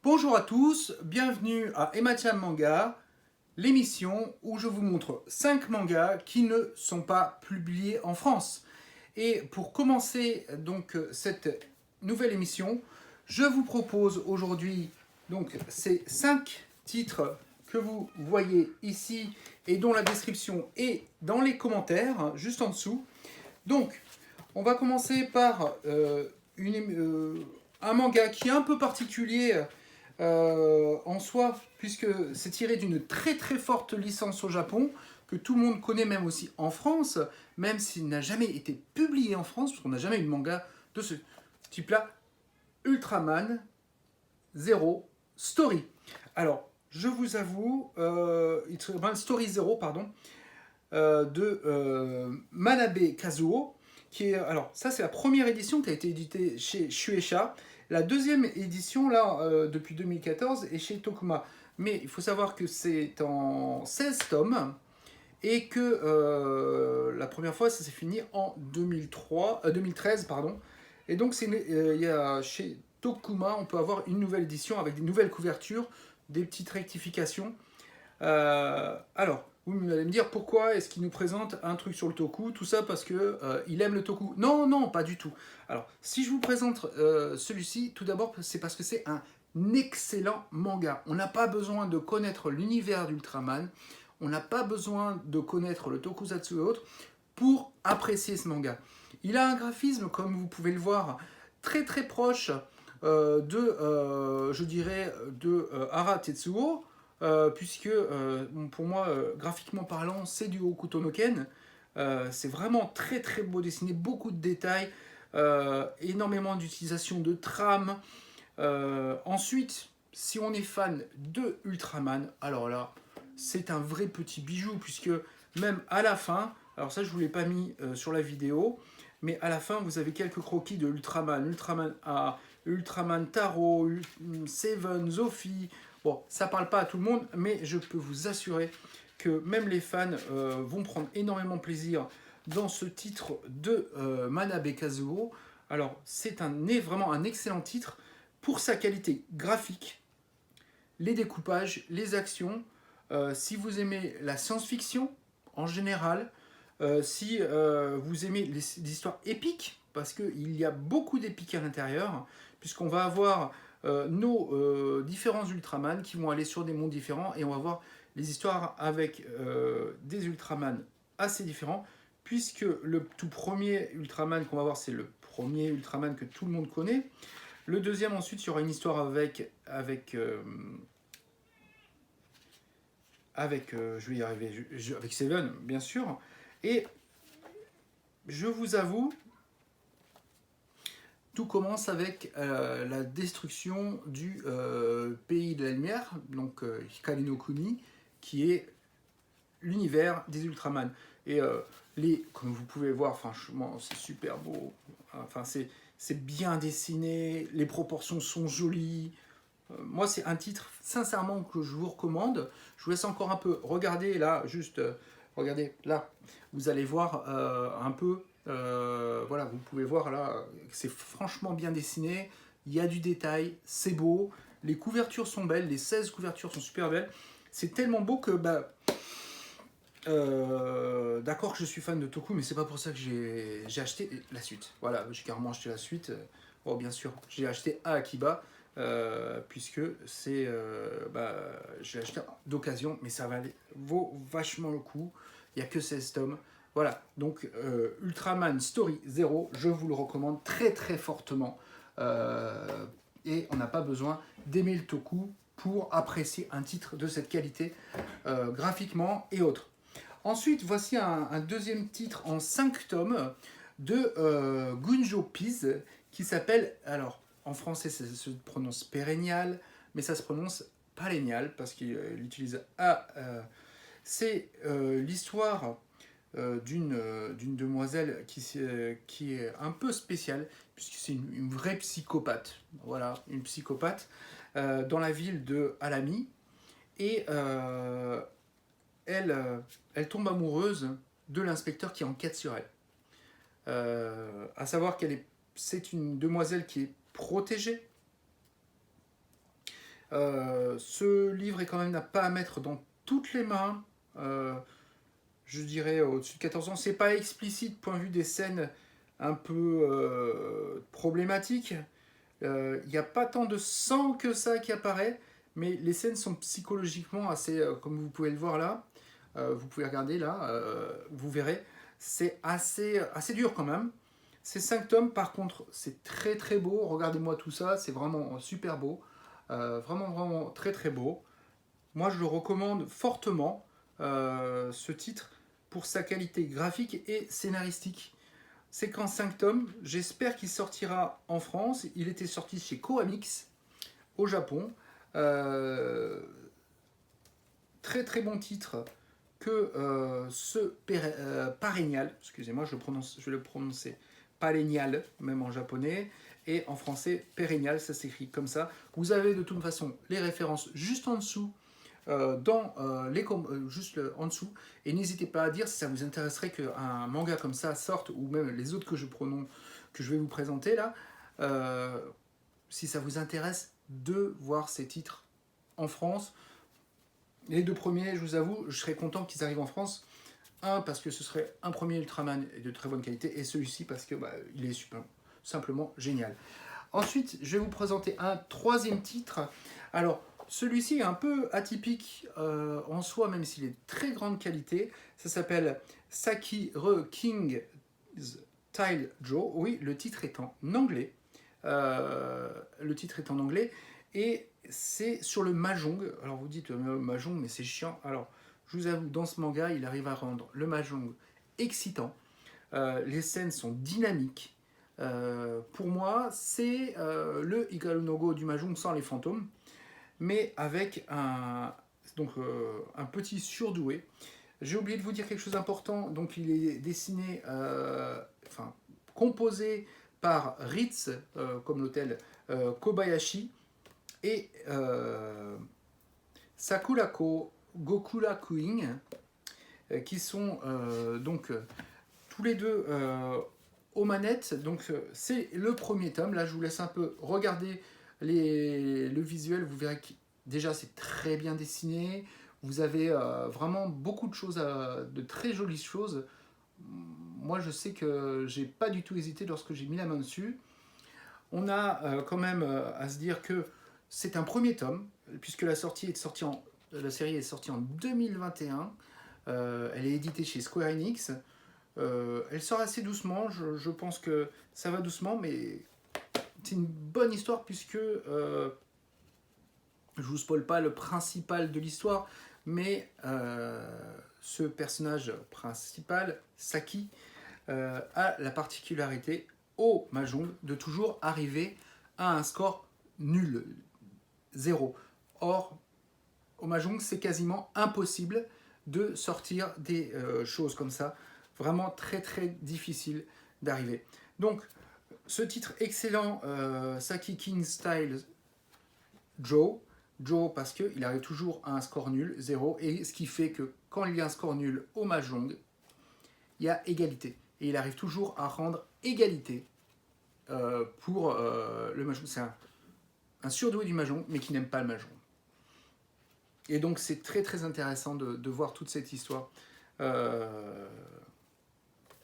Bonjour à tous, bienvenue à Emma-chan Manga, l'émission où je vous montre 5 mangas qui ne sont pas publiés en France. Et pour commencer donc cette nouvelle émission, je vous propose aujourd'hui donc ces 5 titres que vous voyez ici et dont la description est dans les commentaires juste en dessous. Donc, on va commencer par un manga qui est un peu particulier en soi, puisque c'est tiré d'une très très forte licence au Japon, que tout le monde connaît même aussi en France, même s'il n'a jamais été publié en France, parce qu'on n'a jamais eu de manga de ce type-là, Ultraman Zero Story. Alors, je vous avoue, Ultraman Story Zero, pardon, de Manabe Kazuo, qui est, alors ça c'est la première édition qui a été éditée chez Shueisha. La deuxième édition là depuis 2014 est chez Tokuma. Mais il faut savoir que c'est en 16 tomes et que la première fois ça s'est fini en 2013 pardon. Et donc il y a chez Tokuma on peut avoir une nouvelle édition avec des nouvelles couvertures, des petites rectifications. Alors, vous allez me dire pourquoi est-ce qu'il nous présente un truc sur le toku, tout ça parce que il aime le toku. Non, non, pas du tout. Alors, si je vous présente celui-ci, tout d'abord, c'est parce que c'est un excellent manga. On n'a pas besoin de connaître l'univers d'Ultraman, on n'a pas besoin de connaître le tokusatsu et autres pour apprécier ce manga. Il a un graphisme, comme vous pouvez le voir, très très proche je dirais, de Hara Tetsuo, puisque pour moi, graphiquement parlant, c'est du Hokuto no Ken. C'est vraiment très très beau dessiné, beaucoup de détails, énormément d'utilisation de trames. Ensuite, si on est fan de Ultraman, alors là, c'est un vrai petit bijou, puisque même à la fin, alors ça je ne vous l'ai pas mis sur la vidéo, mais à la fin vous avez quelques croquis de Ultraman, Ultraman A, Ultraman Taro, Seven, Zophie. Bon, ça parle pas à tout le monde, mais je peux vous assurer que même les fans vont prendre énormément plaisir dans ce titre de Manabe Kazuo. Alors, c'est vraiment un excellent titre pour sa qualité graphique, les découpages, les actions. Si vous aimez la science-fiction en général, si vous aimez les histoires épiques, parce qu'il y a beaucoup d'épiques à l'intérieur, puisqu'on va avoir nos différents Ultraman qui vont aller sur des mondes différents, et on va voir les histoires avec des Ultraman assez différents, puisque le tout premier Ultraman qu'on va voir, c'est le premier Ultraman que tout le monde connaît. Le deuxième, ensuite, il y aura une histoire avec je vais y arriver, avec Seven, bien sûr. Et je vous avoue, tout commence avec la destruction du pays de la lumière, donc Hikari no Kuni, qui est l'univers des Ultraman. Et comme vous pouvez voir, franchement, c'est super beau. Enfin, c'est bien dessiné, les proportions sont jolies. Moi, c'est un titre, sincèrement, que je vous recommande. Je vous laisse encore un peu regarder là, juste regardez là. Vous allez voir un peu. Voilà, vous pouvez voir là, c'est franchement bien dessiné. Il y a du détail, c'est beau. Les couvertures sont belles, les 16 couvertures sont super belles. C'est tellement beau que d'accord que je suis fan de Toku, mais c'est pas pour ça que j'ai acheté la suite. Voilà, j'ai carrément acheté la suite. Oh, bien sûr, j'ai acheté à Akiba, puisque c'est. J'ai acheté d'occasion, mais ça vaut vachement le coup. Il n'y a que 16 tomes. Voilà, donc Ultraman Story 0, je vous le recommande très très fortement. Et on n'a pas besoin d'aimer le Toku pour apprécier un titre de cette qualité, graphiquement et autres. Ensuite, voici un deuxième titre en 5 tomes de Gunjo Piz qui s'appelle, alors en français ça se prononce pérennial, mais ça se prononce palénial parce qu'il utilise A. C'est l'histoire d'une demoiselle qui est un peu spéciale, puisque c'est une vraie psychopathe. Voilà, une psychopathe dans la ville de Alami. Et elle tombe amoureuse de l'inspecteur qui enquête sur elle. À savoir c'est une demoiselle qui est protégée, Ce livre est quand même n'a pas à mettre dans toutes les mains. Je dirais au-dessus de 14 ans. C'est pas explicite point de vue des scènes un peu problématiques. Il n'y a pas tant de sang que ça qui apparaît, mais les scènes sont psychologiquement assez, comme vous pouvez le voir là, vous pouvez regarder là, vous verrez, c'est assez dur quand même. C'est 5 tomes, par contre, c'est très très beau. Regardez-moi tout ça, c'est vraiment super beau. Vraiment très très beau. Moi, je le recommande fortement, ce titre, pour sa qualité graphique et scénaristique. C'est qu'en 5 tomes, j'espère qu'il sortira en France. Il était sorti chez Coamix, au Japon. Euh, Très très bon titre que Parénial, excusez-moi, je vais le prononcer Parénial, même en japonais, et en français Pérénial, ça s'écrit comme ça. Vous avez de toute façon les références juste en dessous, juste en dessous, et n'hésitez pas à dire si ça vous intéresserait qu'un manga comme ça sorte, ou même les autres que je vais vous présenter là, euh, si ça vous intéresse de voir ces titres en France. Les deux premiers, je vous avoue, je serais content qu'ils arrivent en France. Un, parce que ce serait un premier Ultraman de très bonne qualité, et celui-ci parce que il est super, simplement génial. Ensuite, je vais vous présenter un troisième titre. Alors, celui-ci est un peu atypique en soi, même s'il est de très grande qualité. Ça s'appelle Sakire King's Style Joe. Oui, le titre est en anglais. Le titre est en anglais. Et c'est sur le mahjong. Alors vous dites mahjong, mais c'est chiant. Alors, je vous avoue, dans ce manga, il arrive à rendre le mahjong excitant. Les scènes sont dynamiques. Pour moi, c'est le Hikaru no Go du mahjong sans les fantômes, mais avec un petit surdoué. J'ai oublié de vous dire quelque chose d'important. Donc, il est dessiné, composé par Ritz, comme l'hôtel Kobayashi, et Sakurako Gokurakuin, qui sont tous les deux aux manettes. Donc c'est le premier tome. Là, je vous laisse un peu regarder le visuel. Vous verrez que déjà c'est très bien dessiné. Vous avez vraiment beaucoup de choses, de très jolies choses. Moi, je sais que j'ai pas du tout hésité lorsque j'ai mis la main dessus. On a quand même à se dire que c'est un premier tome, puisque la série est sortie en 2021. Elle est éditée chez Square Enix. Elle sort assez doucement. Je pense que ça va doucement, mais c'est une bonne histoire puisque je vous spoil pas le principal de l'histoire, mais ce personnage principal, Saki, a la particularité au mahjong de toujours arriver à un score nul, 0. Or, au mahjong, c'est quasiment impossible de sortir des choses comme ça. Vraiment très très difficile d'arriver. Donc, ce titre excellent, Saki King Style Joe. Joe parce qu'il arrive toujours à un score nul, 0. Et ce qui fait que quand il y a un score nul au mahjong, il y a égalité. Et il arrive toujours à rendre égalité pour le mahjong. C'est un surdoué du mahjong, mais qui n'aime pas le mahjong. Et donc c'est très très intéressant de voir toute cette histoire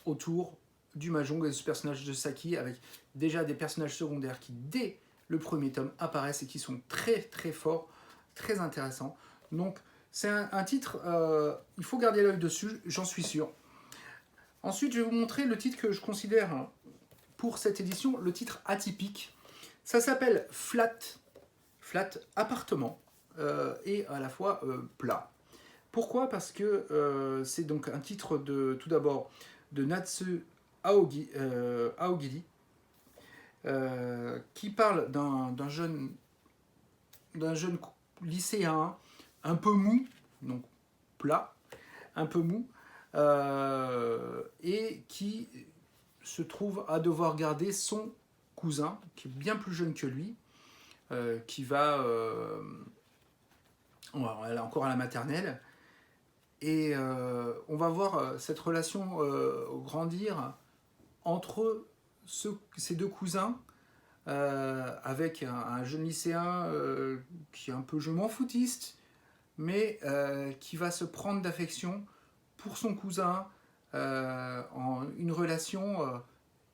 autour du mahjong et de ce personnage de Saki, avec déjà des personnages secondaires qui dès le premier tome apparaissent et qui sont très très forts, très intéressants. Donc c'est un titre, il faut garder l'œil dessus, j'en suis sûr. Ensuite, je vais vous montrer le titre que je considère pour cette édition, le titre atypique. Ça s'appelle Flat, Flat Appartement, et à la fois plat. Pourquoi? Parce que c'est donc un titre tout d'abord de Natsu Aogiri, qui parle d'un jeune lycéen un peu mou, donc plat, un peu mou, et qui se trouve à devoir garder son cousin, qui est bien plus jeune que lui, qui va... elle est encore à la maternelle, et on va voir cette relation grandir entre ces deux cousins, avec un jeune lycéen qui est un peu je m'en foutiste, mais qui va se prendre d'affection pour son cousin, en une relation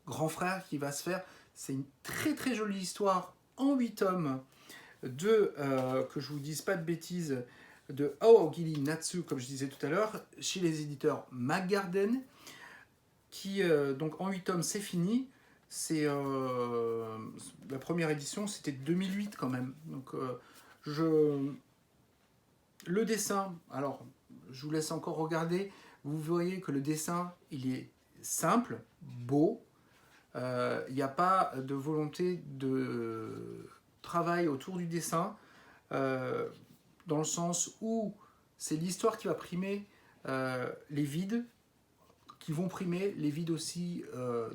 grand frère qui va se faire. C'est une très très jolie histoire en 8 tomes que je vous dise pas de bêtises, de Aogiri Natsu, comme je disais tout à l'heure, chez les éditeurs McGarden, qui, donc en 8 tomes, c'est fini. C'est la première édition, c'était 2008 quand même. Donc, le dessin, alors, je vous laisse encore regarder. Vous voyez que le dessin, il est simple, beau. Il n'y a pas de volonté de travail autour du dessin, dans le sens où c'est l'histoire qui va primer les vides, qui vont primer les vides aussi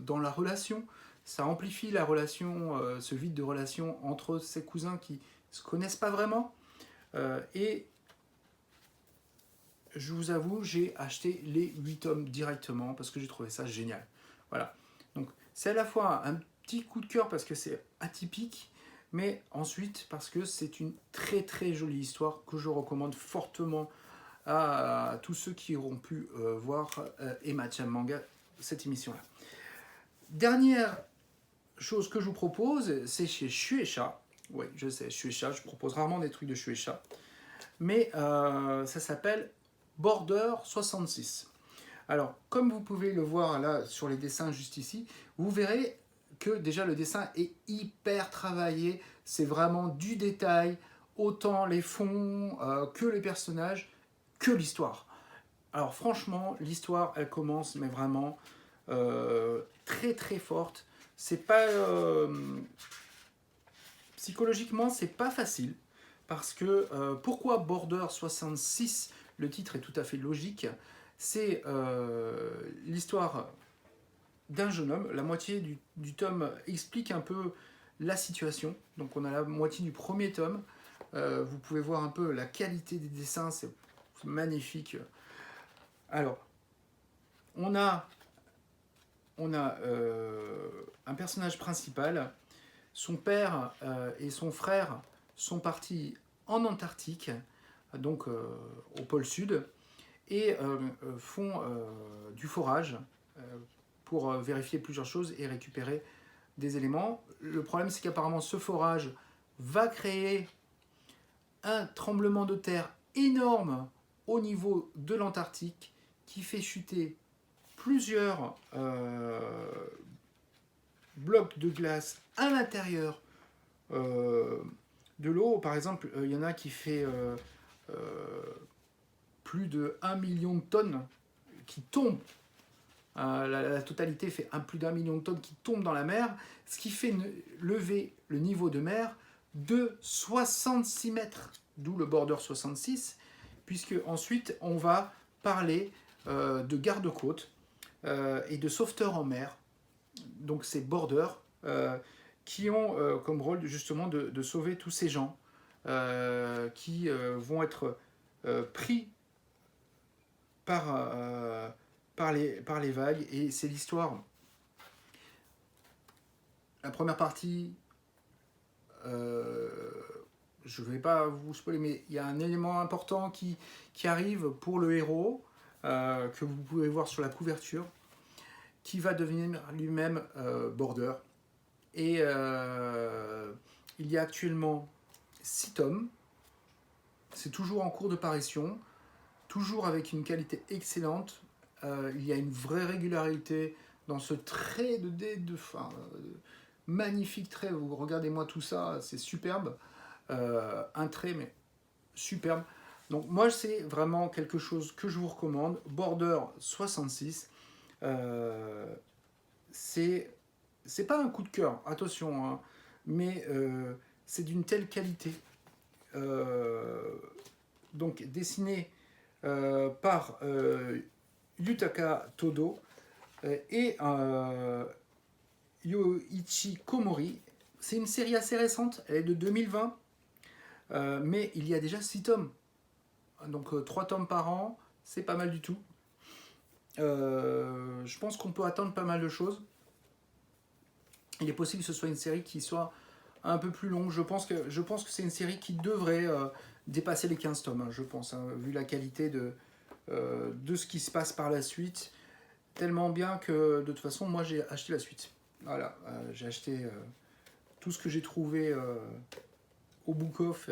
dans la relation. Ça amplifie la relation, ce vide de relation entre ces cousins qui ne se connaissent pas vraiment. Et je vous avoue, j'ai acheté les 8 tomes directement parce que j'ai trouvé ça génial. Voilà. Donc c'est à la fois un petit coup de cœur parce que c'est atypique, mais ensuite parce que c'est une très très jolie histoire que je recommande fortement à tous ceux qui auront pu voir Emma Chan Manga, cette émission-là. Dernière chose que je vous propose, c'est chez Shueisha. Oui, je sais, Shueisha, je propose rarement des trucs de Shueisha. Mais ça s'appelle Border 66. Alors, comme vous pouvez le voir là sur les dessins juste ici, vous verrez que déjà le dessin est hyper travaillé. C'est vraiment du détail, autant les fonds que les personnages, que l'histoire. Alors franchement, l'histoire, elle commence, mais vraiment très très forte. C'est pas psychologiquement, c'est pas facile parce que pourquoi Border 66? Le titre est tout à fait logique. C'est l'histoire d'un jeune homme. La moitié du tome explique un peu la situation. Donc on a la moitié du premier tome. Vous pouvez voir un peu la qualité des dessins, c'est magnifique. Alors, on a un personnage principal. Son père et son frère sont partis en Antarctique, donc au pôle sud, et font du forage pour vérifier plusieurs choses et récupérer des éléments. Le problème, c'est qu'apparemment, ce forage va créer un tremblement de terre énorme au niveau de l'Antarctique qui fait chuter plusieurs blocs de glace à l'intérieur de l'eau. Par exemple, il y en a qui fait plus de 1 million de tonnes qui tombent. La totalité fait plus d'1 million de tonnes qui tombent dans la mer, ce qui fait lever le niveau de mer de 66 mètres, d'où le border 66, puisque ensuite on va parler de garde-côte et de sauveteurs en mer. Donc ces borders qui ont comme rôle justement de sauver tous ces gens qui vont être pris par les vagues. Et c'est l'histoire. La première partie, je ne vais pas vous spoiler, mais il y a un élément important qui arrive pour le héros, que vous pouvez voir sur la couverture, qui va devenir lui-même border. Et il y a actuellement 6 tomes. C'est toujours en cours de parution, toujours avec une qualité excellente. Il y a une vraie régularité dans ce trait magnifique trait. Vous regardez-moi tout ça, c'est superbe. Un trait, mais superbe. Donc moi, c'est vraiment quelque chose que je vous recommande. Border 66. C'est pas un coup de cœur, attention, hein, mais c'est d'une telle qualité. Donc dessiné par Yutaka Todo et Yoichi Komori. C'est une série assez récente, elle est de 2020, mais il y a déjà 6 tomes. Donc 3 tomes par an, c'est pas mal du tout. Je pense qu'on peut attendre pas mal de choses. il est possible que ce soit une série qui soit un peu plus longue. Je pense que c'est une série qui devrait dépasser les 15 tomes, hein, je pense, hein, vu la qualité de ce qui se passe par la suite. Tellement bien que de toute façon, moi j'ai acheté la suite. Voilà, j'ai acheté tout ce que j'ai trouvé au Book Off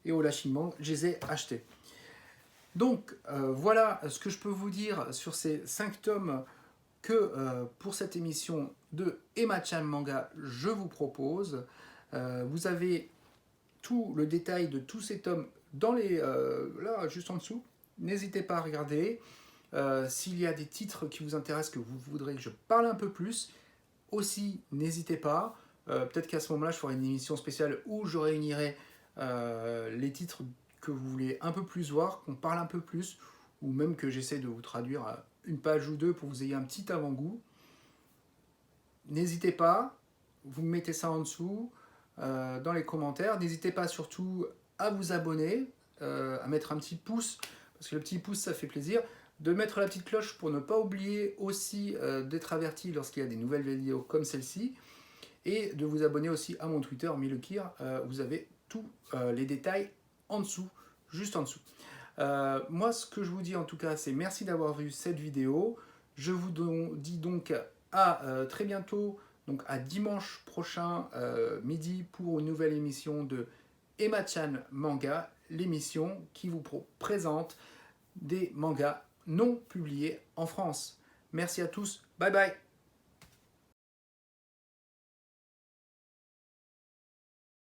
et au Lashing Bank, je les ai achetés. Donc voilà ce que je peux vous dire sur ces 5 tomes que pour cette émission de Emma-chan Manga, je vous propose. Vous avez tout le détail de tous ces tomes dans les là juste en dessous. N'hésitez pas à regarder. S'il y a des titres qui vous intéressent, que vous voudrez que je parle un peu plus, aussi n'hésitez pas. Peut-être qu'à ce moment-là, je ferai une émission spéciale où je réunirai les titres que vous voulez un peu plus voir, qu'on parle un peu plus, ou même que j'essaie de vous traduire une page ou deux pour que vous ayez un petit avant-goût. N'hésitez pas, vous mettez ça en dessous dans les commentaires. N'hésitez pas surtout à vous abonner, à mettre un petit pouce, parce que le petit pouce ça fait plaisir. De mettre la petite cloche pour ne pas oublier aussi d'être averti lorsqu'il y a des nouvelles vidéos comme celle-ci. Et de vous abonner aussi à mon Twitter, Milekir. Vous avez tous les détails en dessous, juste en dessous. Moi, ce que je vous dis en tout cas, c'est merci d'avoir vu cette vidéo. Je vous dis donc à très bientôt, donc à dimanche prochain midi pour une nouvelle émission de Emma-chan Manga, l'émission qui vous présente des mangas non publiés en France. Merci à tous, bye bye.